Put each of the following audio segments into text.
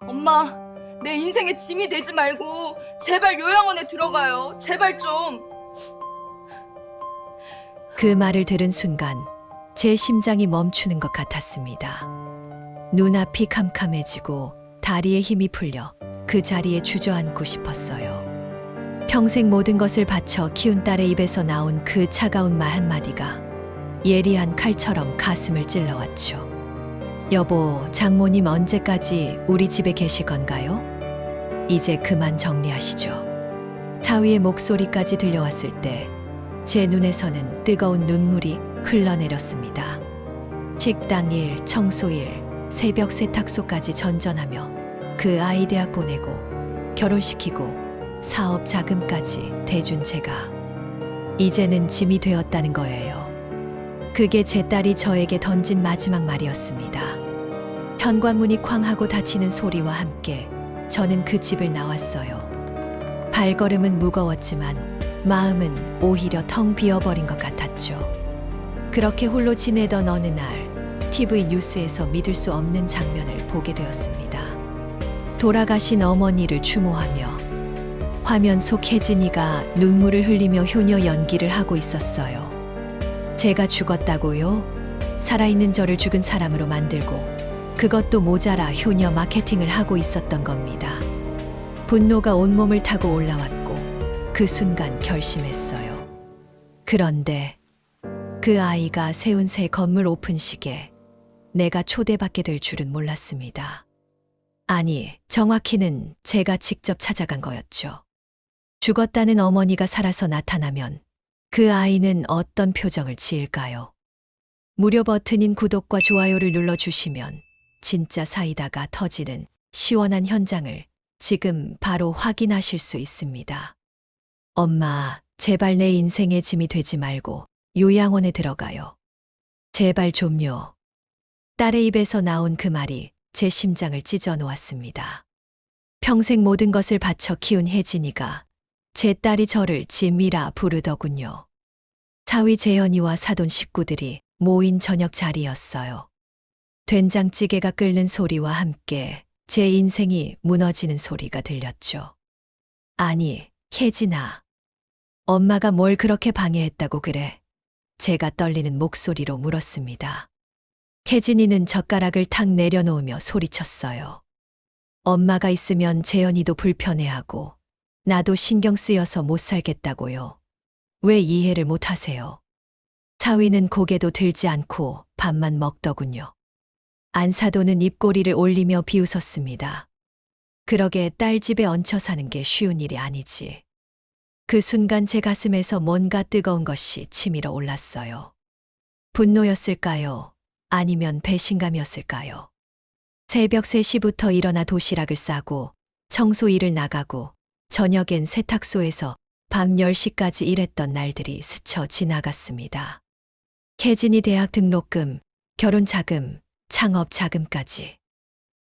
엄마, 내 인생의 짐이 되지 말고 제발 요양원에 들어가요. 제발 좀. 그 말을 들은 순간 제 심장이 멈추는 것 같았습니다. 눈앞이 캄캄해지고 다리에 힘이 풀려 그 자리에 주저앉고 싶었어요. 평생 모든 것을 바쳐 키운 딸의 입에서 나온 그 차가운 말 한마디가 예리한 칼처럼 가슴을 찔러왔죠. 여보, 장모님 언제까지 우리 집에 계실 건가요? 이제 그만 정리하시죠. 사위의 목소리까지 들려왔을 때 제 눈에서는 뜨거운 눈물이 흘러내렸습니다. 식당 일, 청소 일, 새벽 세탁소까지 전전하며 그 아이 대학 보내고 결혼시키고 사업 자금까지 대준 제가 이제는 짐이 되었다는 거예요. 그게 제 딸이 저에게 던진 마지막 말이었습니다. 현관문이 쾅 하고 닫히는 소리와 함께 저는 그 집을 나왔어요. 발걸음은 무거웠지만 마음은 오히려 텅 비어버린 것 같았죠. 그렇게 홀로 지내던 어느 날 TV 뉴스에서 믿을 수 없는 장면을 보게 되었습니다. 돌아가신 어머니를 추모하며 화면 속 혜진이가 눈물을 흘리며 효녀 연기를 하고 있었어요. 제가 죽었다고요? 살아있는 저를 죽은 사람으로 만들고 그것도 모자라 효녀 마케팅을 하고 있었던 겁니다. 분노가 온몸을 타고 올라왔고 그 순간 결심했어요. 그런데 그 아이가 세운 새 건물 오픈식에 내가 초대받게 될 줄은 몰랐습니다. 아니, 정확히는 제가 직접 찾아간 거였죠. 죽었다는 어머니가 살아서 나타나면 그 아이는 어떤 표정을 지을까요? 무료 버튼인 구독과 좋아요를 눌러주시면 진짜 사이다가 터지는 시원한 현장을 지금 바로 확인하실 수 있습니다. 엄마, 제발 내 인생의 짐이 되지 말고 요양원에 들어가요. 제발 좀요. 딸의 입에서 나온 그 말이 제 심장을 찢어 놓았습니다. 평생 모든 것을 바쳐 키운 혜진이가 제 딸이 저를 짐이라 부르더군요. 사위 재현이와 사돈 식구들이 모인 저녁 자리였어요. 된장찌개가 끓는 소리와 함께 제 인생이 무너지는 소리가 들렸죠. 아니, 혜진아. 엄마가 뭘 그렇게 방해했다고 그래? 제가 떨리는 목소리로 물었습니다. 혜진이는 젓가락을 탁 내려놓으며 소리쳤어요. 엄마가 있으면 재현이도 불편해하고 나도 신경 쓰여서 못 살겠다고요. 왜 이해를 못 하세요? 사위는 고개도 들지 않고 밥만 먹더군요. 안사도는 입꼬리를 올리며 비웃었습니다. 그러게 딸 집에 얹혀 사는 게 쉬운 일이 아니지. 그 순간 제 가슴에서 뭔가 뜨거운 것이 치밀어 올랐어요. 분노였을까요? 아니면 배신감이었을까요? 새벽 3시부터 일어나 도시락을 싸고 청소 일을 나가고 저녁엔 세탁소에서 밤 10시까지 일했던 날들이 스쳐 지나갔습니다. 혜진이 대학 등록금, 결혼 자금, 창업 자금까지.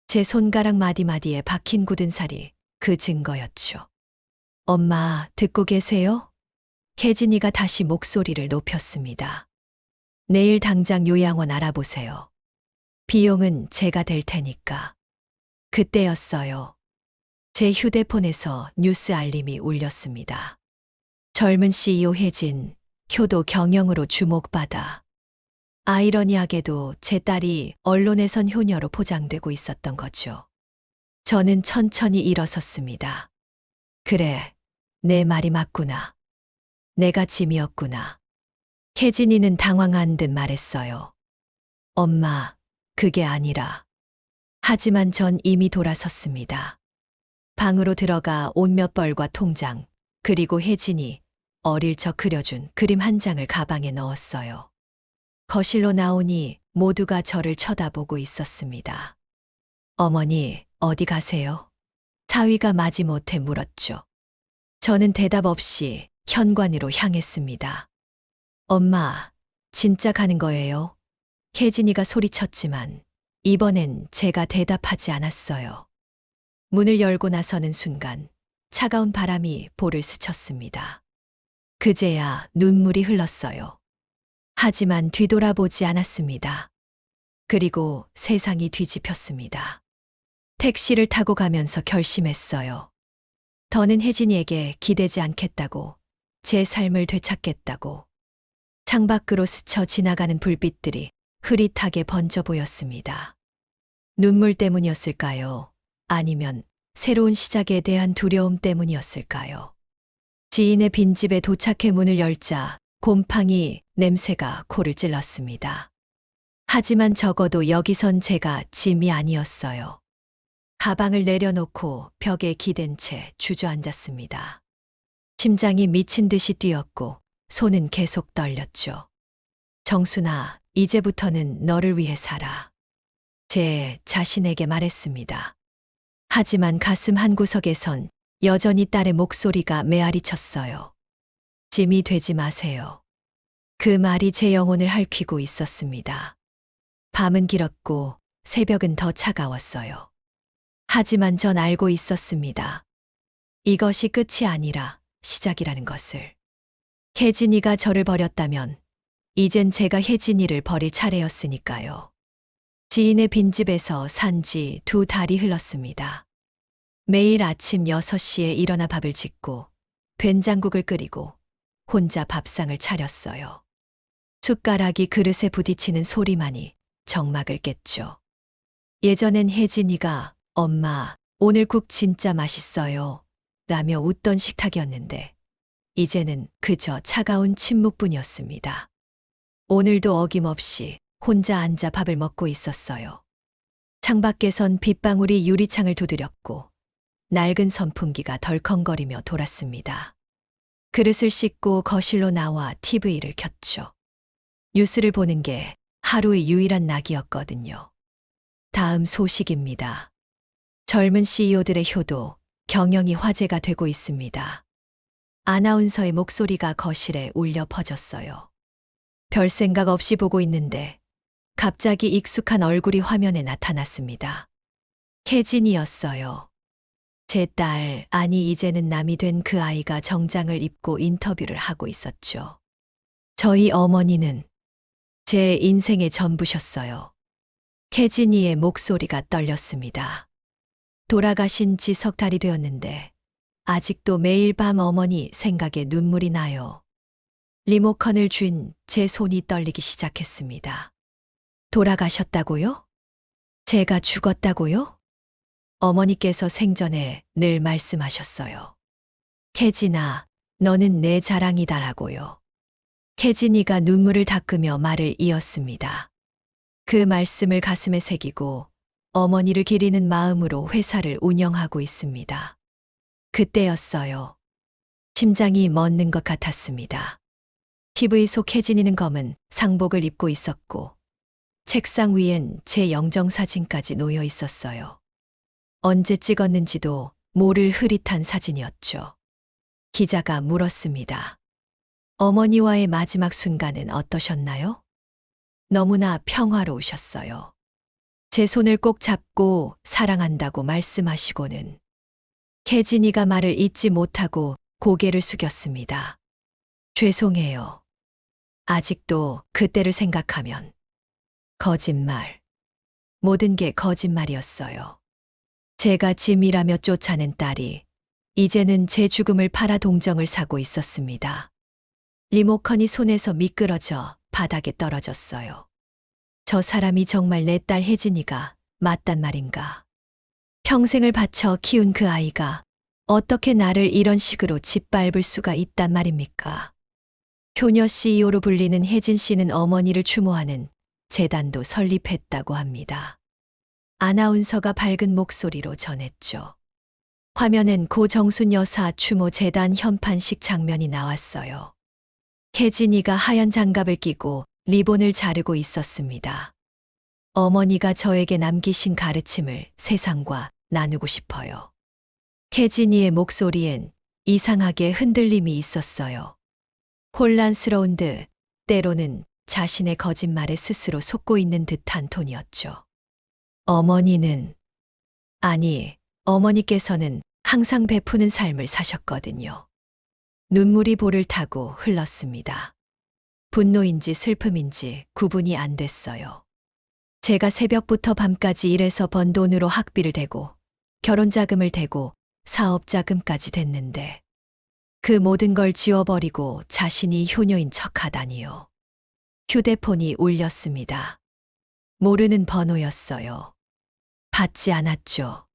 제 손가락 마디마디에 박힌 굳은 살이 그 증거였죠. 엄마, 듣고 계세요? 혜진이가 다시 목소리를 높였습니다. 내일 당장 요양원 알아보세요. 비용은 제가 댈 테니까. 그때였어요. 제 휴대폰에서 뉴스 알림이 울렸습니다. 젊은 CEO 혜진, 효도 경영으로 주목받아. 아이러니하게도 제 딸이 언론에선 효녀로 포장되고 있었던 거죠. 저는 천천히 일어섰습니다. 그래, 내 말이 맞구나. 내가 짐이었구나. 혜진이는 당황한 듯 말했어요. 엄마, 그게 아니라. 하지만 전 이미 돌아섰습니다. 방으로 들어가 옷 몇 벌과 통장, 그리고 혜진이 어릴 적 그려준 그림 한 장을 가방에 넣었어요. 거실로 나오니 모두가 저를 쳐다보고 있었습니다. 어머니, 어디 가세요? 사위가 마지못해 물었죠. 저는 대답 없이 현관으로 향했습니다. 엄마, 진짜 가는 거예요? 혜진이가 소리쳤지만 이번엔 제가 대답하지 않았어요. 문을 열고 나서는 순간 차가운 바람이 볼을 스쳤습니다. 그제야 눈물이 흘렀어요. 하지만 뒤돌아보지 않았습니다. 그리고 세상이 뒤집혔습니다. 택시를 타고 가면서 결심했어요. 더는 혜진이에게 기대지 않겠다고, 제 삶을 되찾겠다고. 창밖으로 스쳐 지나가는 불빛들이 흐릿하게 번져 보였습니다. 눈물 때문이었을까요? 아니면 새로운 시작에 대한 두려움 때문이었을까요? 지인의 빈집에 도착해 문을 열자 곰팡이 냄새가 코를 찔렀습니다. 하지만 적어도 여기선 제가 짐이 아니었어요. 가방을 내려놓고 벽에 기댄 채 주저앉았습니다. 심장이 미친 듯이 뛰었고 손은 계속 떨렸죠. 정순아, 이제부터는 너를 위해 살아. 제 자신에게 말했습니다. 하지만 가슴 한구석에선 여전히 딸의 목소리가 메아리 쳤어요. 짐이 되지 마세요. 그 말이 제 영혼을 핥히고 있었습니다. 밤은 길었고 새벽은 더 차가웠어요. 하지만 전 알고 있었습니다. 이것이 끝이 아니라 시작이라는 것을. 혜진이가 저를 버렸다면 이젠 제가 혜진이를 버릴 차례였으니까요. 지인의 빈집에서 산지 2달이 흘렀습니다. 매일 아침 6시에 일어나 밥을 짓고 된장국을 끓이고 혼자 밥상을 차렸어요. 숟가락이 그릇에 부딪히는 소리만이 정막을 깼죠. 예전엔 혜진이가 엄마, 오늘 국 진짜 맛있어요 라며 웃던 식탁이었는데 이제는 그저 차가운 침묵뿐이었습니다. 오늘도 어김없이 혼자 앉아 밥을 먹고 있었어요. 창밖에선 빗방울이 유리창을 두드렸고 낡은 선풍기가 덜컹거리며 돌았습니다. 그릇을 씻고 거실로 나와 TV를 켰죠. 뉴스를 보는 게 하루의 유일한 낙이었거든요. 다음 소식입니다. 젊은 CEO들의 효도, 경영이 화제가 되고 있습니다. 아나운서의 목소리가 거실에 울려 퍼졌어요. 별 생각 없이 보고 있는데 갑자기 익숙한 얼굴이 화면에 나타났습니다. 혜진이었어요. 제 딸, 아니 이제는 남이 된 그 아이가 정장을 입고 인터뷰를 하고 있었죠. 저희 어머니는 제 인생의 전부셨어요. 혜진이의 목소리가 떨렸습니다. 돌아가신 지 석 달이 되었는데 아직도 매일 밤 어머니 생각에 눈물이 나요. 리모컨을 쥔 제 손이 떨리기 시작했습니다. 돌아가셨다고요? 제가 죽었다고요? 어머니께서 생전에 늘 말씀하셨어요. 혜진아, 너는 내 자랑이다라고요. 혜진이가 눈물을 닦으며 말을 이었습니다. 그 말씀을 가슴에 새기고 어머니를 기리는 마음으로 회사를 운영하고 있습니다. 그때였어요. 심장이 멎는 것 같았습니다. TV 속 혜진이는 검은 상복을 입고 있었고 책상 위엔 제 영정사진까지 놓여 있었어요. 언제 찍었는지도 모를 흐릿한 사진이었죠. 기자가 물었습니다. 어머니와의 마지막 순간은 어떠셨나요? 너무나 평화로우셨어요. 제 손을 꼭 잡고 사랑한다고 말씀하시고는 혜진이가 말을 잇지 못하고 고개를 숙였습니다. 죄송해요. 아직도 그때를 생각하면 거짓말. 모든 게 거짓말이었어요. 제가 짐이라며 쫓아낸 딸이 이제는 제 죽음을 팔아 동정을 사고 있었습니다. 리모컨이 손에서 미끄러져 바닥에 떨어졌어요. 저 사람이 정말 내 딸 혜진이가 맞단 말인가? 평생을 바쳐 키운 그 아이가 어떻게 나를 이런 식으로 짓밟을 수가 있단 말입니까? 효녀 CEO로 불리는 혜진 씨는 어머니를 추모하는 재단도 설립했다고 합니다. 아나운서가 밝은 목소리로 전했죠. 화면엔 고 정순 여사 추모 재단 현판식 장면이 나왔어요. 혜진이가 하얀 장갑을 끼고 리본을 자르고 있었습니다. 어머니가 저에게 남기신 가르침을 세상과 나누고 싶어요. 혜진이의 목소리엔 이상하게 흔들림이 있었어요. 혼란스러운 듯 때로는 자신의 거짓말에 스스로 속고 있는 듯한 톤이었죠. 어머니는, 아니, 어머니께서는 항상 베푸는 삶을 사셨거든요. 눈물이 볼을 타고 흘렀습니다. 분노인지 슬픔인지 구분이 안 됐어요. 제가 새벽부터 밤까지 일해서 번 돈으로 학비를 대고 결혼 자금을 대고 사업 자금까지 댔는데 그 모든 걸 지워버리고 자신이 효녀인 척하다니요. 휴대폰이 울렸습니다. 모르는 번호였어요. 받지 않았죠.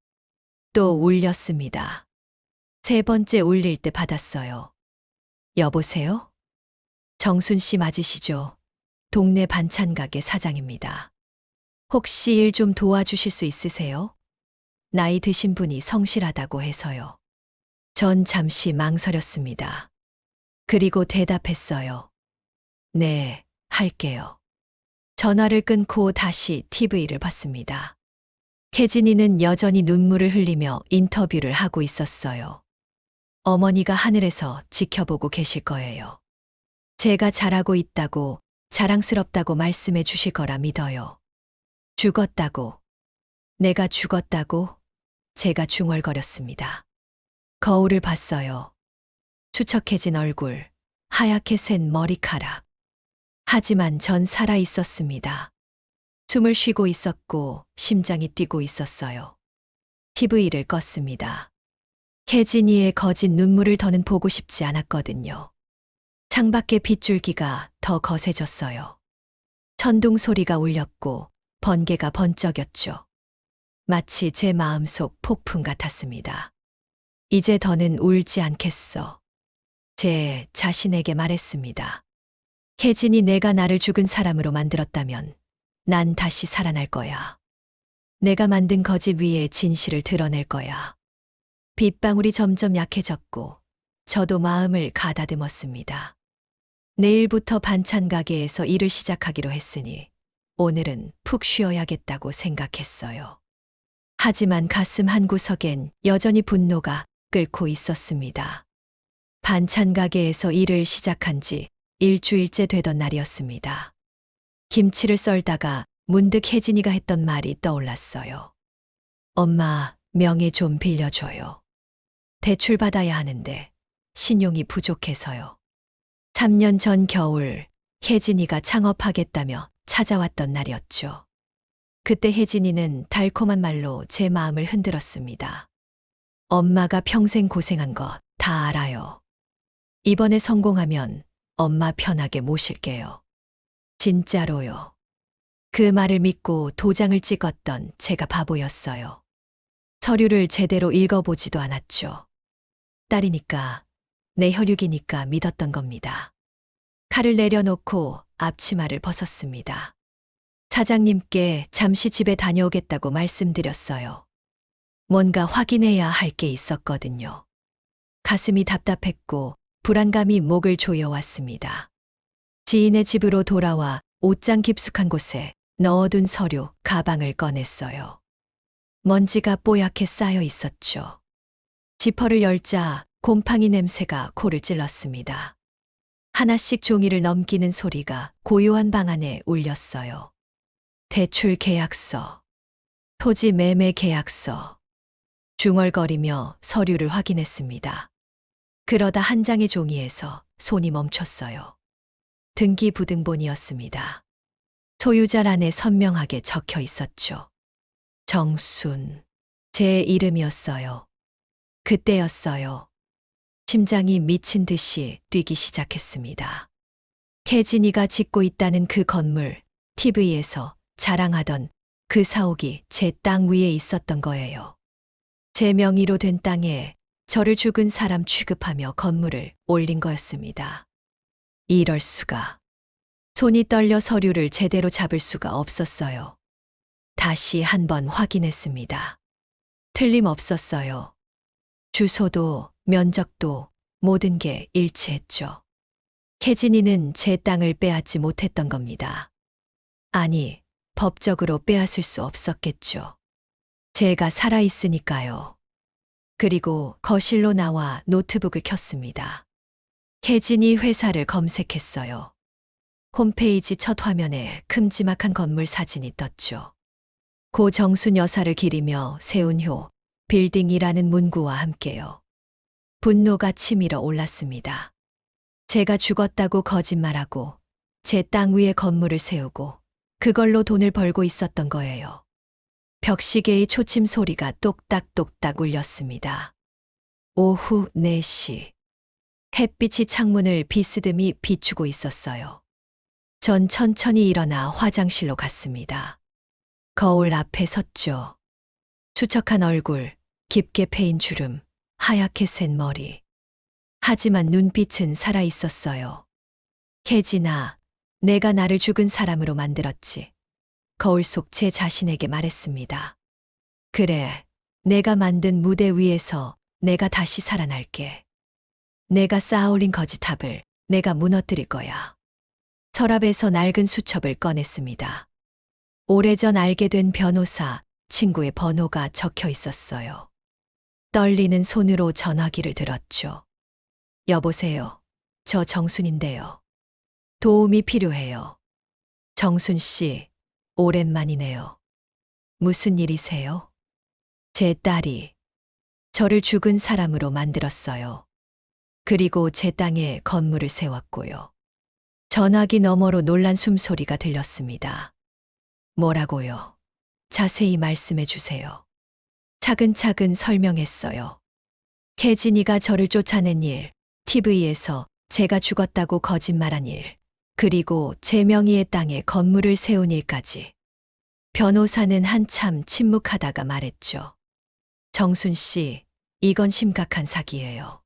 또 울렸습니다. 세 번째 울릴 때 받았어요. 여보세요? 정순 씨 맞으시죠? 동네 반찬 가게 사장입니다. 혹시 일 좀 도와주실 수 있으세요? 나이 드신 분이 성실하다고 해서요. 전 잠시 망설였습니다. 그리고 대답했어요. 네, 할게요. 전화를 끊고 다시 TV를 봤습니다. 혜진이는 여전히 눈물을 흘리며 인터뷰를 하고 있었어요. 어머니가 하늘에서 지켜보고 계실 거예요. 제가 잘하고 있다고, 자랑스럽다고 말씀해 주실 거라 믿어요. 죽었다고. 내가 죽었다고? 제가 중얼거렸습니다. 거울을 봤어요. 추척해진 얼굴, 하얗게 샌 머리카락. 하지만 전 살아 있었습니다. 숨을 쉬고 있었고 심장이 뛰고 있었어요. TV를 껐습니다. 혜진이의 거짓 눈물을 더는 보고 싶지 않았거든요. 창밖의 빗줄기가 더 거세졌어요. 천둥 소리가 울렸고 번개가 번쩍였죠. 마치 제 마음속 폭풍 같았습니다. 이제 더는 울지 않겠어. 제 자신에게 말했습니다. 혜진이 내가 나를 죽은 사람으로 만들었다면 난 다시 살아날 거야. 내가 만든 거짓 위에 진실을 드러낼 거야. 빗방울이 점점 약해졌고 저도 마음을 가다듬었습니다. 내일부터 반찬 가게에서 일을 시작하기로 했으니 오늘은 푹 쉬어야겠다고 생각했어요. 하지만 가슴 한구석엔 여전히 분노가 끓고 있었습니다. 반찬 가게에서 일을 시작한 지 일주일째 되던 날이었습니다. 김치를 썰다가 문득 혜진이가 했던 말이 떠올랐어요. 엄마, 명예 좀 빌려줘요. 대출 받아야 하는데 신용이 부족해서요. 3년 전 겨울 혜진이가 창업하겠다며 찾아왔던 날이었죠. 그때 혜진이는 달콤한 말로 제 마음을 흔들었습니다. 엄마가 평생 고생한 거 다 알아요. 이번에 성공하면 엄마 편하게 모실게요. 진짜로요. 그 말을 믿고 도장을 찍었던 제가 바보였어요. 서류를 제대로 읽어보지도 않았죠. 딸이니까, 내 혈육이니까 믿었던 겁니다. 칼을 내려놓고 앞치마를 벗었습니다. 사장님께 잠시 집에 다녀오겠다고 말씀드렸어요. 뭔가 확인해야 할 게 있었거든요. 가슴이 답답했고 불안감이 목을 조여왔습니다. 지인의 집으로 돌아와 옷장 깊숙한 곳에 넣어둔 서류, 가방을 꺼냈어요. 먼지가 뽀얗게 쌓여 있었죠. 지퍼를 열자 곰팡이 냄새가 코를 찔렀습니다. 하나씩 종이를 넘기는 소리가 고요한 방 안에 울렸어요. 대출 계약서, 토지 매매 계약서. 중얼거리며 서류를 확인했습니다. 그러다 한 장의 종이에서 손이 멈췄어요. 등기부등본이었습니다. 소유자란에 선명하게 적혀 있었죠. 정순. 제 이름이었어요. 그때였어요. 심장이 미친 듯이 뛰기 시작했습니다. 혜진이가 짓고 있다는 그 건물, TV에서 자랑하던 그 사옥이 제 땅 위에 있었던 거예요. 제 명의로 된 땅에 저를 죽은 사람 취급하며 건물을 올린 거였습니다. 이럴 수가. 손이 떨려 서류를 제대로 잡을 수가 없었어요. 다시 한번 확인했습니다. 틀림없었어요. 주소도 면적도 모든 게 일치했죠. 혜진이는 제 땅을 빼앗지 못했던 겁니다. 아니, 법적으로 빼앗을 수 없었겠죠. 제가 살아있으니까요. 그리고 거실로 나와 노트북을 켰습니다. 혜진이 회사를 검색했어요. 홈페이지 첫 화면에 큼지막한 건물 사진이 떴죠. 고 정순 여사를 기리며 세운 효 빌딩이라는 문구와 함께요. 분노가 치밀어 올랐습니다. 제가 죽었다고 거짓말하고 제 땅 위에 건물을 세우고 그걸로 돈을 벌고 있었던 거예요. 벽시계의 초침 소리가 똑딱똑딱 울렸습니다. 오후 4시. 햇빛이 창문을 비스듬히 비추고 있었어요. 전 천천히 일어나 화장실로 갔습니다. 거울 앞에 섰죠. 수척한 얼굴, 깊게 패인 주름, 하얗게 센 머리. 하지만 눈빛은 살아 있었어요. 혜진아, 내가 나를 죽은 사람으로 만들었지. 거울 속 제 자신에게 말했습니다. 그래, 내가 만든 무대 위에서 내가 다시 살아날게. 내가 쌓아올린 거짓탑을 내가 무너뜨릴 거야. 서랍에서 낡은 수첩을 꺼냈습니다. 오래전 알게 된 변호사 친구의 번호가 적혀 있었어요. 떨리는 손으로 전화기를 들었죠. 여보세요. 저 정순인데요. 도움이 필요해요. 정순 씨, 오랜만이네요. 무슨 일이세요? 제 딸이 저를 죽은 사람으로 만들었어요. 그리고 제 땅에 건물을 세웠고요. 전화기 너머로 놀란 숨소리가 들렸습니다. 뭐라고요? 자세히 말씀해 주세요. 차근차근 설명했어요. 혜진이가 저를 쫓아낸 일, TV에서 제가 죽었다고 거짓말한 일, 그리고 제 명의의 땅에 건물을 세운 일까지. 변호사는 한참 침묵하다가 말했죠. 정순 씨, 이건 심각한 사기예요.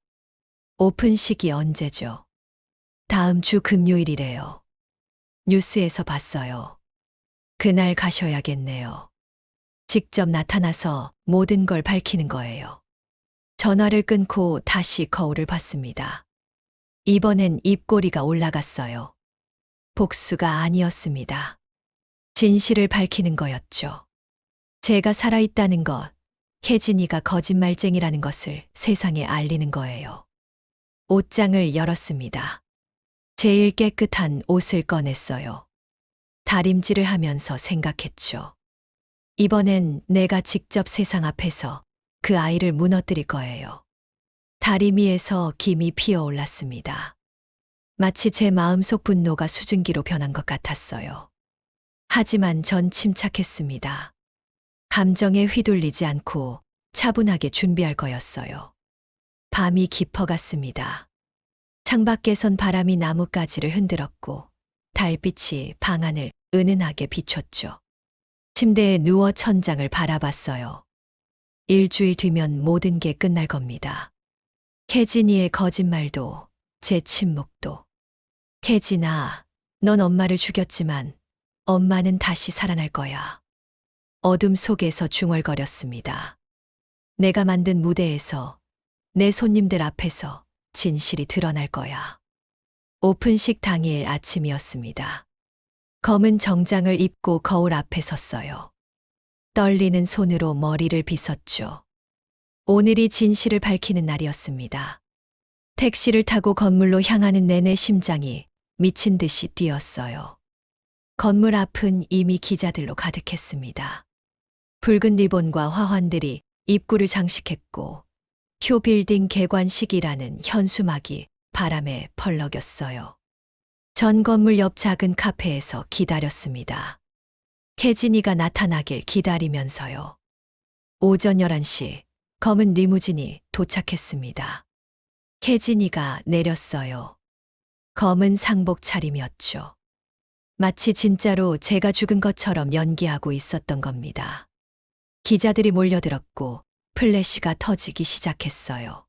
오픈식이 언제죠? 다음 주 금요일이래요. 뉴스에서 봤어요. 그날 가셔야겠네요. 직접 나타나서 모든 걸 밝히는 거예요. 전화를 끊고 다시 거울을 봤습니다. 이번엔 입꼬리가 올라갔어요. 복수가 아니었습니다. 진실을 밝히는 거였죠. 제가 살아있다는 것, 혜진이가 거짓말쟁이라는 것을 세상에 알리는 거예요. 옷장을 열었습니다. 제일 깨끗한 옷을 꺼냈어요. 다림질을 하면서 생각했죠. 이번엔 내가 직접 세상 앞에서 그 아이를 무너뜨릴 거예요. 다리미에서 김이 피어올랐습니다. 마치 제 마음속 분노가 수증기로 변한 것 같았어요. 하지만 전 침착했습니다. 감정에 휘둘리지 않고 차분하게 준비할 거였어요. 밤이 깊어갔습니다. 창밖에선 바람이 나뭇가지를 흔들었고 달빛이 방 안을 은은하게 비췄죠. 침대에 누워 천장을 바라봤어요. 일주일 뒤면 모든 게 끝날 겁니다. 혜진이의 거짓말도 제 침묵도. 혜진아, 넌 엄마를 죽였지만 엄마는 다시 살아날 거야. 어둠 속에서 중얼거렸습니다. 내가 만든 무대에서 내 손님들 앞에서 진실이 드러날 거야. 오픈식 당일 아침이었습니다. 검은 정장을 입고 거울 앞에 섰어요. 떨리는 손으로 머리를 빗었죠. 오늘이 진실을 밝히는 날이었습니다. 택시를 타고 건물로 향하는 내내 심장이 미친 듯이 뛰었어요. 건물 앞은 이미 기자들로 가득했습니다. 붉은 리본과 화환들이 입구를 장식했고 효빌딩 개관식이라는 현수막이 바람에 펄럭였어요. 전 건물 옆 작은 카페에서 기다렸습니다. 혜진이가 나타나길 기다리면서요. 오전 11시 검은 리무진이 도착했습니다. 혜진이가 내렸어요. 검은 상복 차림이었죠. 마치 진짜로 제가 죽은 것처럼 연기하고 있었던 겁니다. 기자들이 몰려들었고 플래시가 터지기 시작했어요.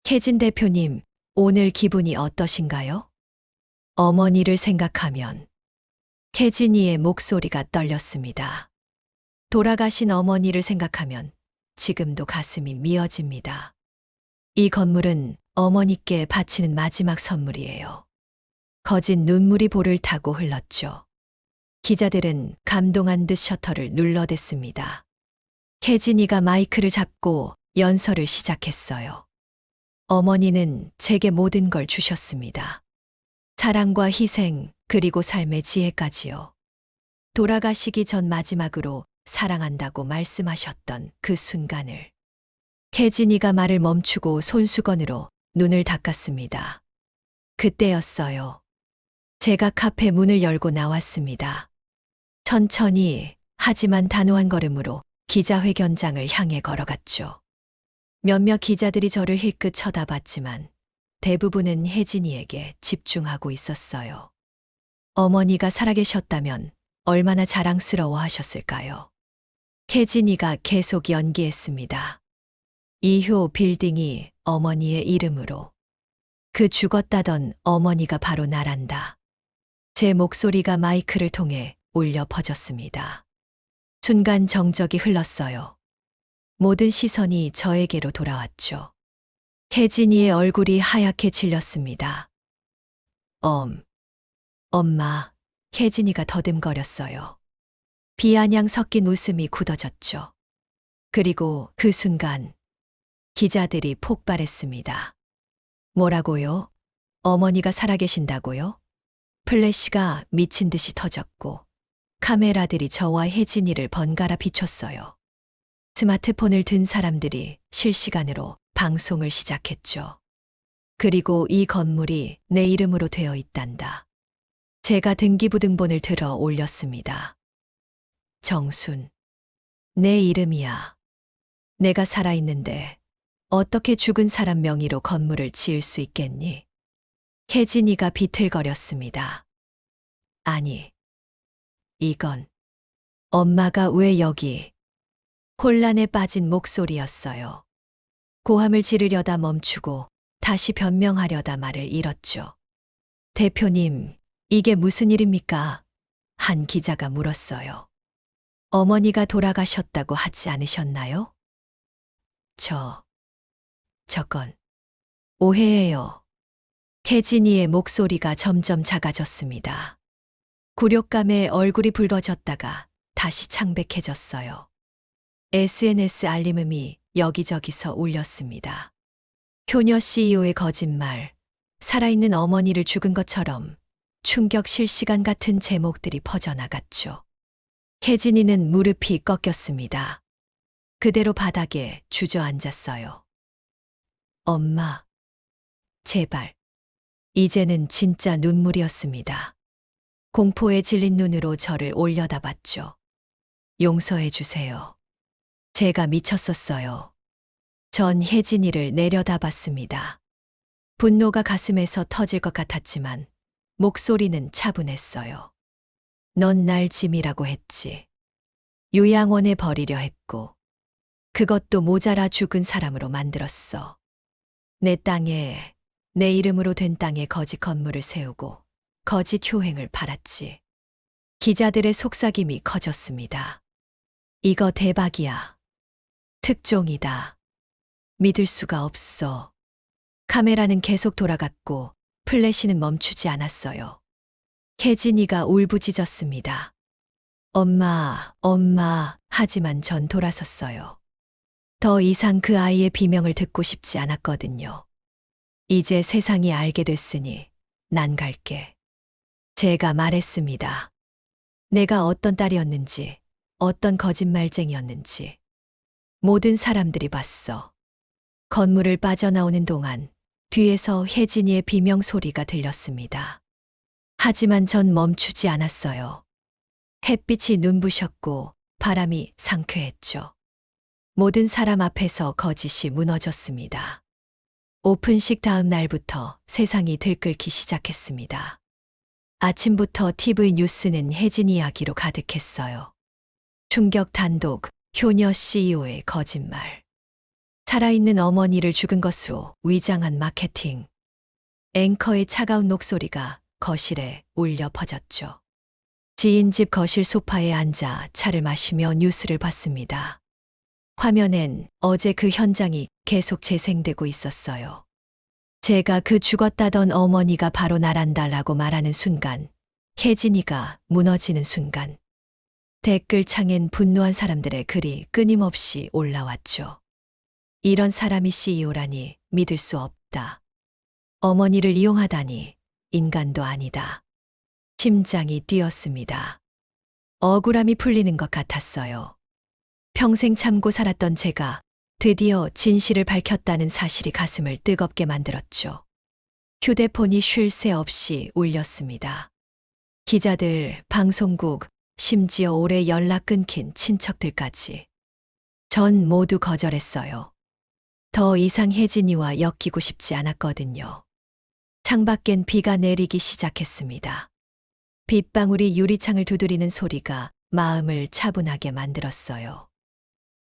혜진 대표님, 오늘 기분이 어떠신가요? 어머니를 생각하면. 혜진이의 목소리가 떨렸습니다. 돌아가신 어머니를 생각하면 지금도 가슴이 미어집니다. 이 건물은 어머니께 바치는 마지막 선물이에요. 거진 눈물이 볼을 타고 흘렀죠. 기자들은 감동한 듯 셔터를 눌러댔습니다. 혜진이가 마이크를 잡고 연설을 시작했어요. 어머니는 제게 모든 걸 주셨습니다. 사랑과 희생, 그리고 삶의 지혜까지요. 돌아가시기 전 마지막으로 사랑한다고 말씀하셨던 그 순간을. 혜진이가 말을 멈추고 손수건으로 눈을 닦았습니다. 그때였어요. 제가 카페 문을 열고 나왔습니다. 천천히 하지만 단호한 걸음으로 기자회견장을 향해 걸어갔죠. 몇몇 기자들이 저를 힐끗 쳐다봤지만 대부분은 혜진이에게 집중하고 있었어요. 어머니가 살아계셨다면 얼마나 자랑스러워 하셨을까요? 혜진이가 계속 연기했습니다. 이효 빌딩이 어머니의 이름으로. 그 죽었다던 어머니가 바로 나란다. 제 목소리가 마이크를 통해 울려 퍼졌습니다. 순간 정적이 흘렀어요. 모든 시선이 저에게로 돌아왔죠. 혜진이의 얼굴이 하얗게 질렸습니다. 엄마, 혜진이가 더듬거렸어요. 비아냥 섞인 웃음이 굳어졌죠. 그리고 그 순간 기자들이 폭발했습니다. 뭐라고요? 어머니가 살아계신다고요? 플래시가 미친 듯이 터졌고 카메라들이 저와 혜진이를 번갈아 비췄어요. 스마트폰을 든 사람들이 실시간으로 방송을 시작했죠. 그리고 이 건물이 내 이름으로 되어 있단다. 제가 등기부등본을 들어 올렸습니다. 정순. 내 이름이야. 내가 살아있는데 어떻게 죽은 사람 명의로 건물을 지을 수 있겠니? 혜진이가 비틀거렸습니다. 아니, 이건 엄마가 왜 여기? 혼란에 빠진 목소리였어요. 고함을 지르려다 멈추고 다시 변명하려다 말을 잃었죠. 대표님, 이게 무슨 일입니까? 한 기자가 물었어요. 어머니가 돌아가셨다고 하지 않으셨나요? 저건 오해예요. 혜진이의 목소리가 점점 작아졌습니다. 굴욕감에 얼굴이 붉어졌다가 다시 창백해졌어요. SNS 알림음이 여기저기서 울렸습니다. 효녀 CEO의 거짓말, 살아있는 어머니를 죽은 것처럼 충격 실시간 같은 제목들이 퍼져나갔죠. 혜진이는 무릎이 꺾였습니다. 그대로 바닥에 주저앉았어요. 엄마, 제발. 이제는 진짜 눈물이었습니다. 공포에 질린 눈으로 저를 올려다봤죠. 용서해 주세요. 제가 미쳤었어요. 전 혜진이를 내려다봤습니다. 분노가 가슴에서 터질 것 같았지만 목소리는 차분했어요. 넌 날 짐이라고 했지. 요양원에 버리려 했고 그것도 모자라 죽은 사람으로 만들었어. 내 땅에, 내 이름으로 된 땅에 거짓 건물을 세우고 거짓 효행을 팔았지. 기자들의 속삭임이 커졌습니다. 이거 대박이야. 특종이다. 믿을 수가 없어. 카메라는 계속 돌아갔고 플래시는 멈추지 않았어요. 혜진이가 울부짖었습니다. 엄마, 하지만 전 돌아섰어요. 더 이상 그 아이의 비명을 듣고 싶지 않았거든요. 이제 세상이 알게 됐으니 난 갈게. 제가 말했습니다. 내가 어떤 딸이었는지, 어떤 거짓말쟁이였는지. 모든 사람들이 봤어. 건물을 빠져나오는 동안 뒤에서 혜진이의 비명 소리가 들렸습니다. 하지만 전 멈추지 않았어요. 햇빛이 눈부셨고 바람이 상쾌했죠. 모든 사람 앞에서 거짓이 무너졌습니다. 오픈식 다음 날부터 세상이 들끓기 시작했습니다. 아침부터 TV 뉴스는 혜진 이야기로 가득했어요. 충격 단독, 효녀 CEO의 거짓말. 살아있는 어머니를 죽은 것으로 위장한 마케팅. 앵커의 차가운 목소리가 거실에 울려 퍼졌죠. 지인 집 거실 소파에 앉아 차를 마시며 뉴스를 봤습니다. 화면엔 어제 그 현장이 계속 재생되고 있었어요. 제가 그 죽었다던 어머니가 바로 나란다라고 말하는 순간, 혜진이가 무너지는 순간, 댓글창엔 분노한 사람들의 글이 끊임없이 올라왔죠. 이런 사람이 CEO라니 믿을 수 없다. 어머니를 이용하다니 인간도 아니다. 심장이 뛰었습니다. 억울함이 풀리는 것 같았어요. 평생 참고 살았던 제가 드디어 진실을 밝혔다는 사실이 가슴을 뜨겁게 만들었죠. 휴대폰이 쉴 새 없이 울렸습니다. 기자들, 방송국, 심지어 오래 연락 끊긴 친척들까지. 전 모두 거절했어요. 더 이상 혜진이와 엮이고 싶지 않았거든요. 창밖엔 비가 내리기 시작했습니다. 빗방울이 유리창을 두드리는 소리가 마음을 차분하게 만들었어요.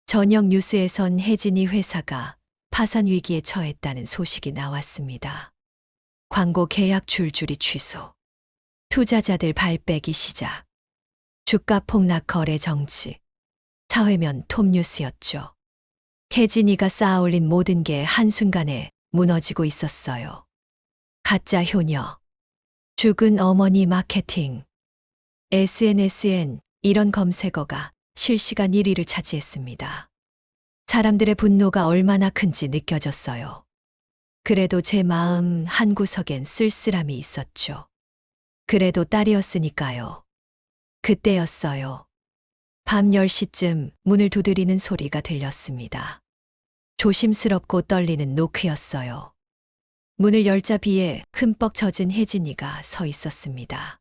저녁 뉴스에선 혜진이 회사가 파산 위기에 처했다는 소식이 나왔습니다. 광고 계약 줄줄이 취소. 투자자들 발빼기 시작. 주가 폭락 거래 정지. 사회면 톱뉴스였죠. 혜진이가 쌓아올린 모든 게 한순간에 무너지고 있었어요. 가짜 효녀. 죽은 어머니 마케팅. SNS엔 이런 검색어가 실시간 1위를 차지했습니다. 사람들의 분노가 얼마나 큰지 느껴졌어요. 그래도 제 마음 한구석엔 쓸쓸함이 있었죠. 그래도 딸이었으니까요. 그때였어요. 밤 10시쯤 문을 두드리는 소리가 들렸습니다. 조심스럽고 떨리는 노크였어요. 문을 열자 비에 흠뻑 젖은 혜진이가 서 있었습니다.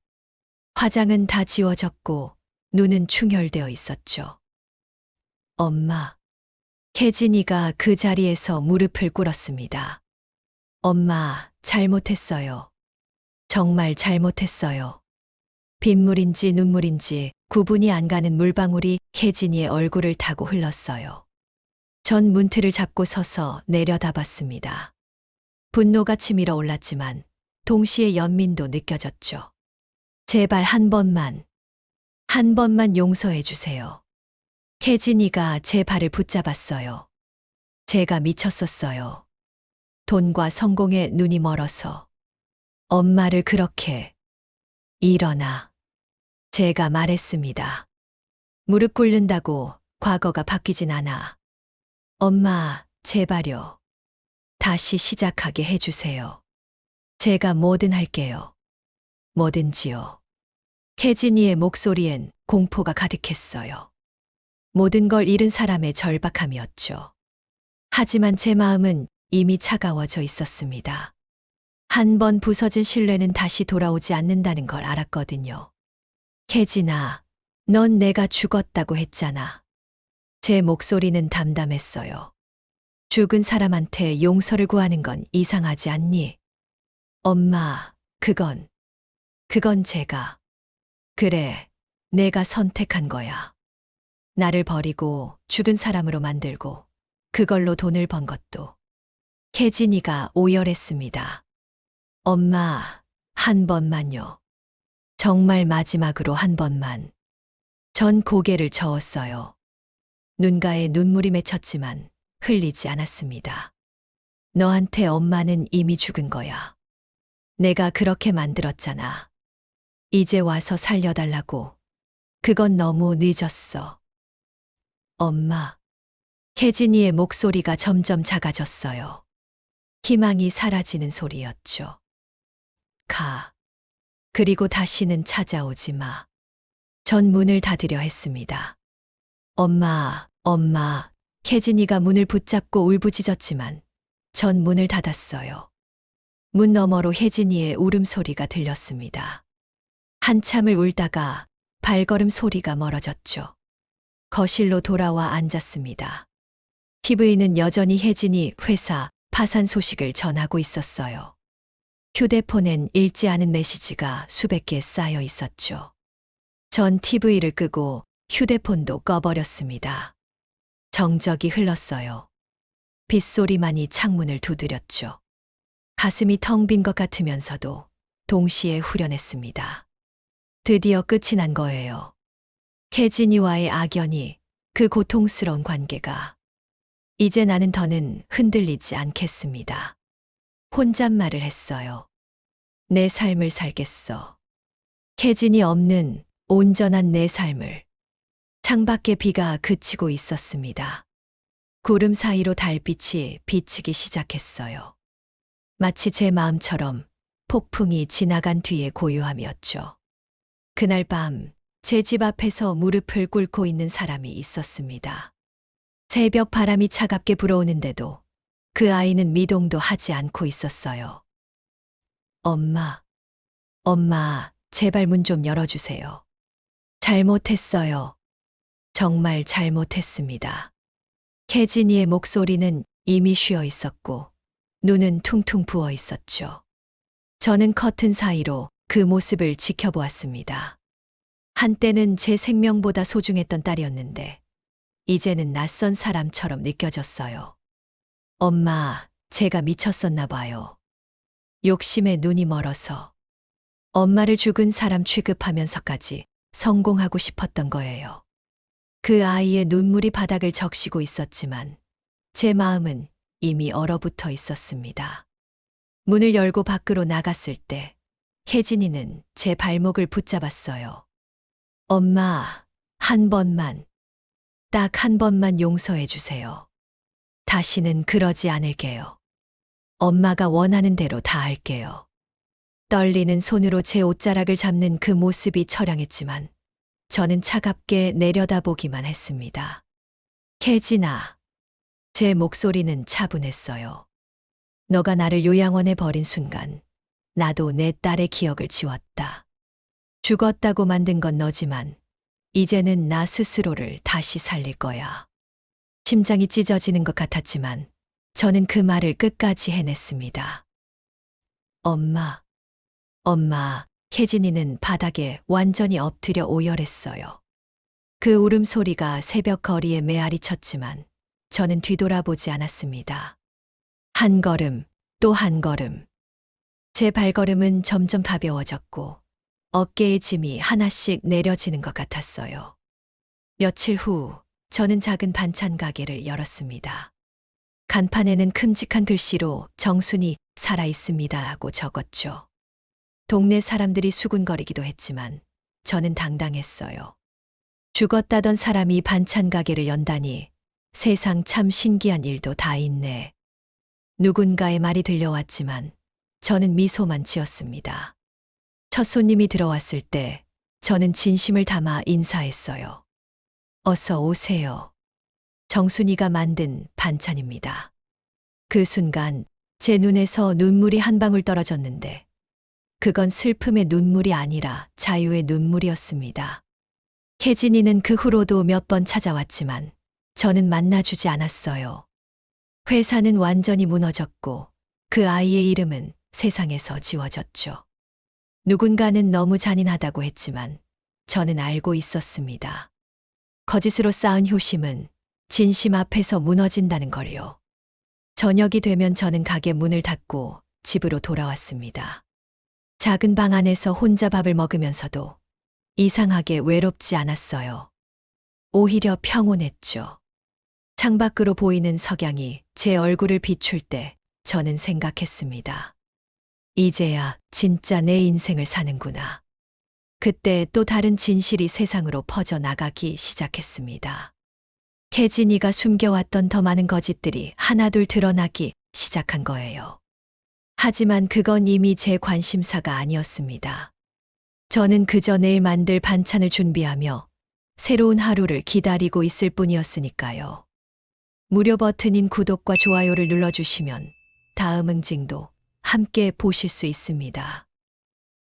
화장은 다 지워졌고 눈은 충혈되어 있었죠. 엄마. 혜진이가 그 자리에서 무릎을 꿇었습니다. 엄마, 잘못했어요. 정말 잘못했어요. 빗물인지 눈물인지 구분이 안 가는 물방울이 혜진이의 얼굴을 타고 흘렀어요. 전 문틀을 잡고 서서 내려다봤습니다. 분노가 치밀어 올랐지만 동시에 연민도 느껴졌죠. 제발 한 번만 용서해 주세요. 혜진이가 제 발을 붙잡았어요. 제가 미쳤었어요. 돈과 성공에 눈이 멀어서. 엄마를 그렇게. 일어나. 제가 말했습니다. 무릎 꿇는다고 과거가 바뀌진 않아. 엄마, 제발요. 다시 시작하게 해주세요. 제가 뭐든 할게요. 뭐든지요. 혜진이의 목소리엔 공포가 가득했어요. 모든 걸 잃은 사람의 절박함이었죠. 하지만 제 마음은 이미 차가워져 있었습니다. 한 번 부서진 신뢰는 다시 돌아오지 않는다는 걸 알았거든요. 혜진아, 넌 내가 죽었다고 했잖아. 제 목소리는 담담했어요. 죽은 사람한테 용서를 구하는 건 이상하지 않니? 엄마, 그건 제가. 그래, 내가 선택한 거야. 나를 버리고 죽은 사람으로 만들고 그걸로 돈을 번 것도. 혜진이가 오열했습니다. 엄마, 한 번만요. 정말 마지막으로 한 번만. 전 고개를 저었어요. 눈가에 눈물이 맺혔지만 흘리지 않았습니다. 너한테 엄마는 이미 죽은 거야. 내가 그렇게 만들었잖아. 이제 와서 살려달라고. 그건 너무 늦었어. 엄마. 혜진이의 목소리가 점점 작아졌어요. 희망이 사라지는 소리였죠. 가. 그리고 다시는 찾아오지 마. 전 문을 닫으려 했습니다. 엄마. 혜진이가 문을 붙잡고 울부짖었지만 전 문을 닫았어요. 문 너머로 혜진이의 울음소리가 들렸습니다. 한참을 울다가 발걸음 소리가 멀어졌죠. 거실로 돌아와 앉았습니다. TV는 여전히 혜진이 회사 파산 소식을 전하고 있었어요. 휴대폰엔 읽지 않은 메시지가 수백 개 쌓여 있었죠. 전 TV를 끄고 휴대폰도 꺼버렸습니다. 정적이 흘렀어요. 빗소리만이 창문을 두드렸죠. 가슴이 텅 빈 것 같으면서도 동시에 후련했습니다. 드디어 끝이 난 거예요. 혜진이와의 악연이, 그 고통스러운 관계가. 이제 나는 더는 흔들리지 않겠습니다. 혼잣말을 했어요. 내 삶을 살겠어. 혜진이 없는 온전한 내 삶을. 창밖에 비가 그치고 있었습니다. 구름 사이로 달빛이 비치기 시작했어요. 마치 제 마음처럼 폭풍이 지나간 뒤의 고요함이었죠. 그날 밤 제 집 앞에서 무릎을 꿇고 있는 사람이 있었습니다. 새벽 바람이 차갑게 불어오는데도 그 아이는 미동도 하지 않고 있었어요. 엄마, 제발 문 좀 열어주세요. 잘못했어요. 정말 잘못했습니다. 혜진이의 목소리는 이미 쉬어 있었고 눈은 퉁퉁 부어 있었죠. 저는 커튼 사이로 그 모습을 지켜보았습니다. 한때는 제 생명보다 소중했던 딸이었는데 이제는 낯선 사람처럼 느껴졌어요. 엄마, 제가 미쳤었나 봐요. 욕심에 눈이 멀어서 엄마를 죽은 사람 취급하면서까지 성공하고 싶었던 거예요. 그 아이의 눈물이 바닥을 적시고 있었지만 제 마음은 이미 얼어붙어 있었습니다. 문을 열고 밖으로 나갔을 때 혜진이는 제 발목을 붙잡았어요. 엄마, 한 번만, 딱 한 번만 용서해 주세요. 다시는 그러지 않을게요. 엄마가 원하는 대로 다 할게요. 떨리는 손으로 제 옷자락을 잡는 그 모습이 처량했지만 저는 차갑게 내려다보기만 했습니다. 혜진아, 제 목소리는 차분했어요. 너가 나를 요양원에 버린 순간 나도 내 딸의 기억을 지웠다. 죽었다고 만든 건 너지만 이제는 나 스스로를 다시 살릴 거야. 심장이 찢어지는 것 같았지만 저는 그 말을 끝까지 해냈습니다. 엄마, 엄마, 혜진이는 바닥에 완전히 엎드려 오열했어요. 그 울음소리가 새벽 거리에 메아리 쳤지만 저는 뒤돌아보지 않았습니다. 한 걸음, 또 한 걸음. 제 발걸음은 점점 가벼워졌고 어깨의 짐이 하나씩 내려지는 것 같았어요. 며칠 후 저는 작은 반찬 가게를 열었습니다. 간판에는 큼직한 글씨로 정순이 살아있습니다 하고 적었죠. 동네 사람들이 수군거리기도 했지만 저는 당당했어요. 죽었다던 사람이 반찬 가게를 연다니 세상 참 신기한 일도 다 있네. 누군가의 말이 들려왔지만 저는 미소만 지었습니다. 첫 손님이 들어왔을 때 저는 진심을 담아 인사했어요. 어서 오세요. 정순이가 만든 반찬입니다. 그 순간 제 눈에서 눈물이 한 방울 떨어졌는데 그건 슬픔의 눈물이 아니라 자유의 눈물이었습니다. 혜진이는 그 후로도 몇 번 찾아왔지만 저는 만나주지 않았어요. 회사는 완전히 무너졌고 그 아이의 이름은 세상에서 지워졌죠. 누군가는 너무 잔인하다고 했지만 저는 알고 있었습니다. 거짓으로 쌓은 효심은 진심 앞에서 무너진다는 걸요. 저녁이 되면 저는 가게 문을 닫고 집으로 돌아왔습니다. 작은 방 안에서 혼자 밥을 먹으면서도 이상하게 외롭지 않았어요. 오히려 평온했죠. 창밖으로 보이는 석양이 제 얼굴을 비출 때 저는 생각했습니다. 이제야 진짜 내 인생을 사는구나. 그때 또 다른 진실이 세상으로 퍼져나가기 시작했습니다. 혜진이가 숨겨왔던 더 많은 거짓들이 하나둘 드러나기 시작한 거예요. 하지만 그건 이미 제 관심사가 아니었습니다. 저는 그저 내일 만들 반찬을 준비하며 새로운 하루를 기다리고 있을 뿐이었으니까요. 무료 버튼인 구독과 좋아요를 눌러주시면 다음 응징도 함께 보실 수 있습니다.